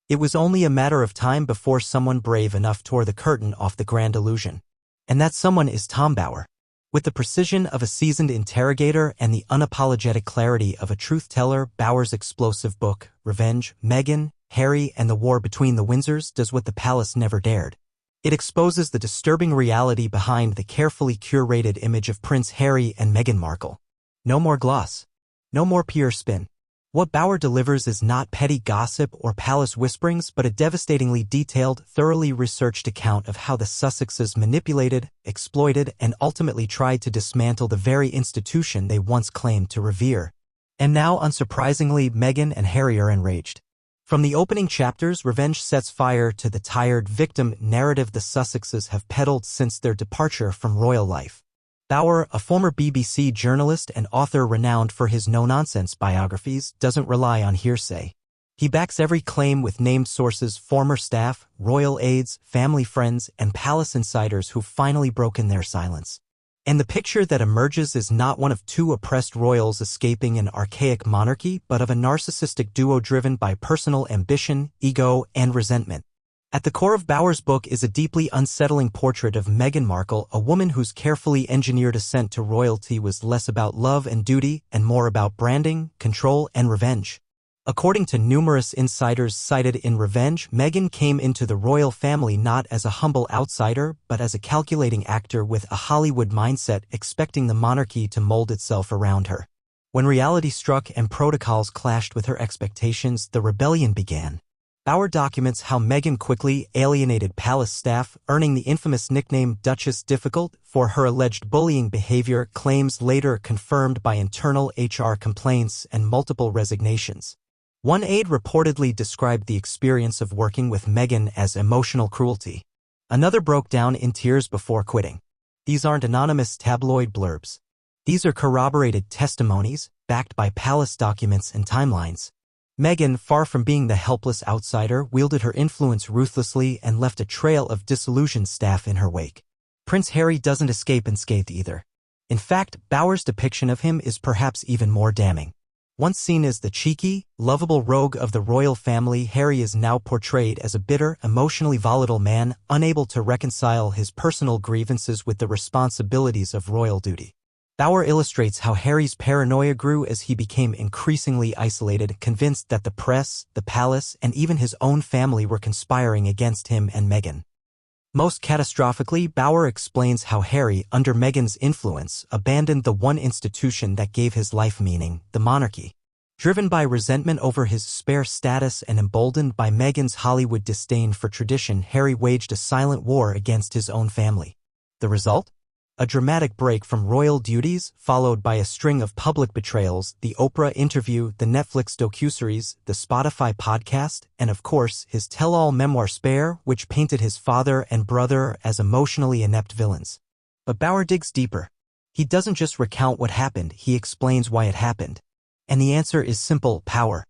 It was only a matter of time before someone brave enough tore the curtain off the grand illusion. And that someone is Tom Bower. With the precision of a seasoned interrogator and the unapologetic clarity of a truth-teller, Bower's explosive book, Revenge, Meghan, Harry, and the War Between the Windsors does what the palace never dared. It exposes the disturbing reality behind the carefully curated image of Prince Harry and Meghan Markle. No more gloss. No more PR spin. What Bower delivers is not petty gossip or palace whisperings, but a devastatingly detailed, thoroughly researched account of how the Sussexes manipulated, exploited, and ultimately tried to dismantle the very institution they once claimed to revere. And now, unsurprisingly, Meghan and Harry are enraged. From the opening chapters, Revenge sets fire to the tired victim narrative the Sussexes have peddled since their departure from royal life. Bower, a former BBC journalist and author renowned for his no-nonsense biographies, doesn't rely on hearsay. He backs every claim with named sources, former staff, royal aides, family friends, and palace insiders who've finally broken their silence. And the picture that emerges is not one of two oppressed royals escaping an archaic monarchy, but of a narcissistic duo driven by personal ambition, ego, and resentment. At the core of Bower's book is a deeply unsettling portrait of Meghan Markle, a woman whose carefully engineered ascent to royalty was less about love and duty and more about branding, control, and revenge. According to numerous insiders cited in Revenge, Meghan came into the royal family not as a humble outsider, but as a calculating actor with a Hollywood mindset, expecting the monarchy to mold itself around her. When reality struck and protocols clashed with her expectations, the rebellion began. Bower documents how Meghan quickly alienated palace staff, earning the infamous nickname Duchess Difficult for her alleged bullying behavior, claims later confirmed by internal HR complaints and multiple resignations. One aide reportedly described the experience of working with Meghan as emotional cruelty. Another broke down in tears before quitting. These aren't anonymous tabloid blurbs. These are corroborated testimonies, backed by palace documents and timelines. Meghan, far from being the helpless outsider, wielded her influence ruthlessly and left a trail of disillusioned staff in her wake. Prince Harry doesn't escape unscathed either. In fact, Bower's depiction of him is perhaps even more damning. Once seen as the cheeky, lovable rogue of the royal family, Harry is now portrayed as a bitter, emotionally volatile man, unable to reconcile his personal grievances with the responsibilities of royal duty. Bower illustrates how Harry's paranoia grew as he became increasingly isolated, convinced that the press, the palace, and even his own family were conspiring against him and Meghan. Most catastrophically, Bower explains how Harry, under Meghan's influence, abandoned the one institution that gave his life meaning, the monarchy. Driven by resentment over his spare status and emboldened by Meghan's Hollywood disdain for tradition, Harry waged a silent war against his own family. The result? A dramatic break from royal duties, followed by a string of public betrayals, the Oprah interview, the Netflix docuseries, the Spotify podcast, and of course, his tell-all memoir Spare, which painted his father and brother as emotionally inept villains. But Bower digs deeper. He doesn't just recount what happened, he explains why it happened. And the answer is simple: power.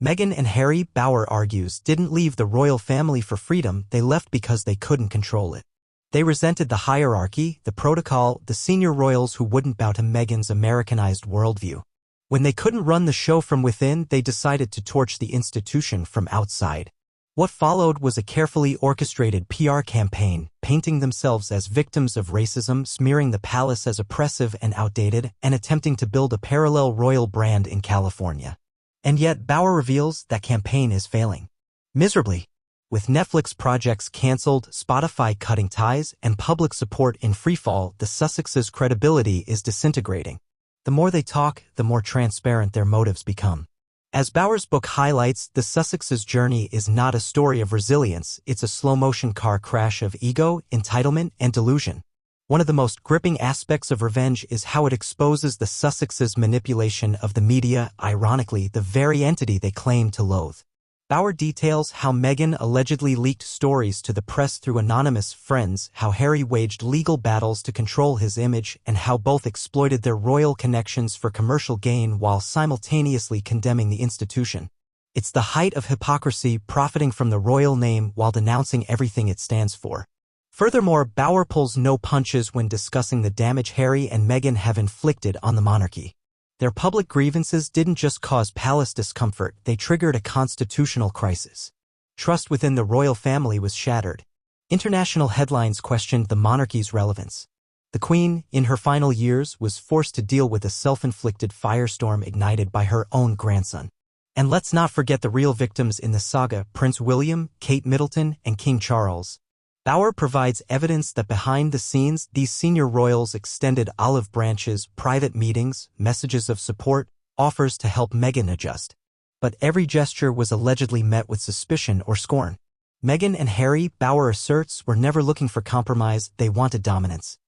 Meghan and Harry, Bower argues, didn't leave the royal family for freedom, they left because they couldn't control it. They resented the hierarchy, the protocol, the senior royals who wouldn't bow to Meghan's Americanized worldview. When they couldn't run the show from within, they decided to torch the institution from outside. What followed was a carefully orchestrated PR campaign, painting themselves as victims of racism, smearing the palace as oppressive and outdated, and attempting to build a parallel royal brand in California. And yet, Bower reveals that campaign is failing. Miserably. With Netflix projects cancelled, Spotify cutting ties, and public support in freefall, the Sussexes' credibility is disintegrating. The more they talk, the more transparent their motives become. As Bower's book highlights, the Sussexes' journey is not a story of resilience, it's a slow-motion car crash of ego, entitlement, and delusion. One of the most gripping aspects of Revenge is how it exposes the Sussexes' manipulation of the media, ironically, the very entity they claim to loathe. Bower details how Meghan allegedly leaked stories to the press through anonymous friends, how Harry waged legal battles to control his image, and how both exploited their royal connections for commercial gain while simultaneously condemning the institution. It's the height of hypocrisy, profiting from the royal name while denouncing everything it stands for. Furthermore, Bower pulls no punches when discussing the damage Harry and Meghan have inflicted on the monarchy. Their public grievances didn't just cause palace discomfort, they triggered a constitutional crisis. Trust within the royal family was shattered. International headlines questioned the monarchy's relevance. The Queen, in her final years, was forced to deal with a self-inflicted firestorm ignited by her own grandson. And let's not forget the real victims in the saga: Prince William, Kate Middleton, and King Charles. Bower provides evidence that behind the scenes, these senior royals extended olive branches, private meetings, messages of support, offers to help Meghan adjust. But every gesture was allegedly met with suspicion or scorn. Meghan and Harry, Bower asserts, were never looking for compromise, they wanted dominance.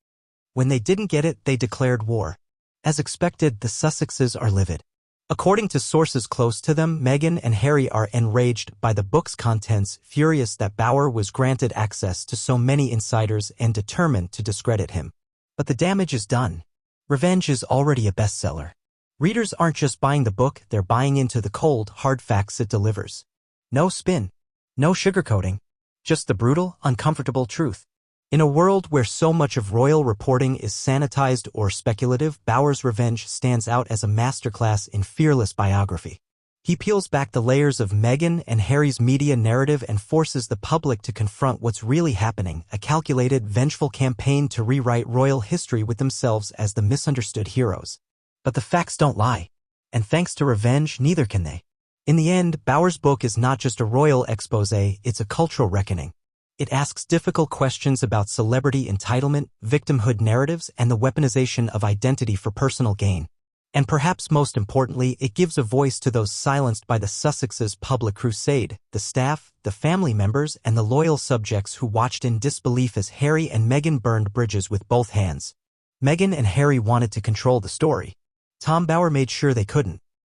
When they didn't get it, they declared war. As expected, the Sussexes are livid. According to sources close to them, Meghan and Harry are enraged by the book's contents, furious that Bower was granted access to so many insiders and determined to discredit him. But the damage is done. Revenge is already a bestseller. Readers aren't just buying the book, they're buying into the cold, hard facts it delivers. No spin. No sugarcoating. Just the brutal, uncomfortable truth. In a world where so much of royal reporting is sanitized or speculative, Bower's Revenge stands out as a masterclass in fearless biography. He peels back the layers of Meghan and Harry's media narrative and forces the public to confront what's really happening, a calculated, vengeful campaign to rewrite royal history with themselves as the misunderstood heroes. But the facts don't lie. And thanks to Revenge, neither can they. In the end, Bower's book is not just a royal exposé, it's a cultural reckoning. It asks difficult questions about celebrity entitlement, victimhood narratives, and the weaponization of identity for personal gain. And perhaps most importantly, it gives a voice to those silenced by the Sussexes' public crusade, the staff, the family members, and the loyal subjects who watched in disbelief as Harry and Meghan burned bridges with both hands. Meghan and Harry wanted to control the story. Tom Bower made sure they couldn't.